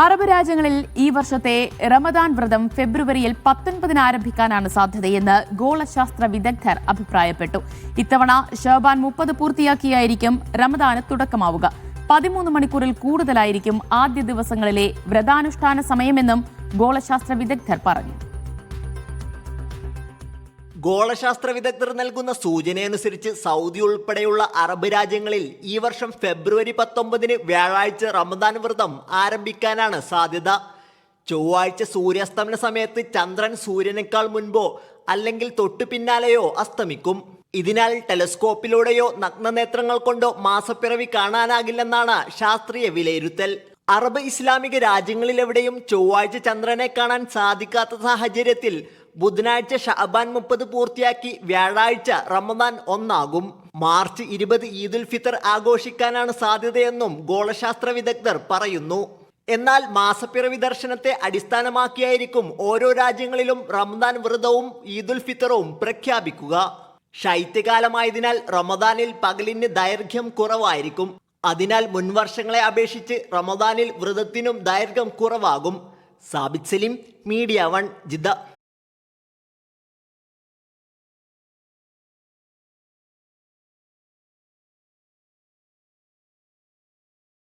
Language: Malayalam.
അറബ് രാജ്യങ്ങളിൽ ഈ വർഷത്തെ റമദാൻ വ്രതം ഫെബ്രുവരിയിൽ 19 ആരംഭിക്കാനാണ് സാധ്യതയെന്ന് ഗോളശാസ്ത്ര വിദഗ്ധർ അഭിപ്രായപ്പെട്ടു. ഇത്തവണ ശഅബാൻ 30 പൂർത്തിയാക്കിയായിരിക്കും റമദാന് തുടക്കമാവുക. 13 മണിക്കൂറിൽ കൂടുതലായിരിക്കും ആദ്യ ദിവസങ്ങളിലെ വ്രതാനുഷ്ഠാന സമയമെന്നും ഗോളശാസ്ത്ര വിദഗ്ധർ പറഞ്ഞു. ഗോളശാസ്ത്ര വിദഗ്ധർ നൽകുന്ന സൂചനയനുസരിച്ച് സൗദി ഉൾപ്പെടെയുള്ള അറബ് രാജ്യങ്ങളിൽ ഈ വർഷം ഫെബ്രുവരി 19 വ്യാഴാഴ്ച റമദാൻ വ്രതം ആരംഭിക്കാനാണ് സാധ്യത. ചൊവ്വാഴ്ച സൂര്യാസ്തമന സമയത്ത് ചന്ദ്രൻ സൂര്യനേക്കാൾ മുൻപോ അല്ലെങ്കിൽ തൊട്ടു പിന്നാലെയോ അസ്തമിക്കും. ഇതിനാൽ ടെലസ്കോപ്പിലൂടെയോ നഗ്നനേത്രങ്ങൾ കൊണ്ടോ മാസപ്പിറവി കാണാനാകില്ലെന്നാണ് ശാസ്ത്രീയ വിലയിരുത്തൽ. അറബ് ഇസ്ലാമിക രാജ്യങ്ങളിലെവിടെയും ചൊവ്വാഴ്ച ചന്ദ്രനെ കാണാൻ സാധിക്കാത്ത സാഹചര്യത്തിൽ ബുധനാഴ്ച ശഅബാൻ 30 പൂർത്തിയാക്കി വ്യാഴാഴ്ച റമദാൻ 1 ആകും. മാർച്ച് 20 ഈദുൽ ഫിത്തർ ആഘോഷിക്കാനാണ് സാധ്യതയെന്നും ഗോളശാസ്ത്ര വിദഗ്ധർ പറയുന്നു. എന്നാൽ മാസപ്പിറവി ദർശനത്തെ അടിസ്ഥാനമാക്കിയായിരിക്കും ഓരോ രാജ്യങ്ങളിലും റമദാൻ വ്രതവും ഈദുൽ ഫിത്തറും പ്രഖ്യാപിക്കുക. ശൈത്യകാലമായതിനാൽ റമദാനിൽ പകലിന് ദൈർഘ്യം കുറവായിരിക്കും. അതിനാൽ മുൻവർഷങ്ങളെ അപേക്ഷിച്ച് റമദാനിൽ വ്രതത്തിനും ദൈർഘ്യം കുറവാകും. Sabith Saleem, media 1, Jeddah.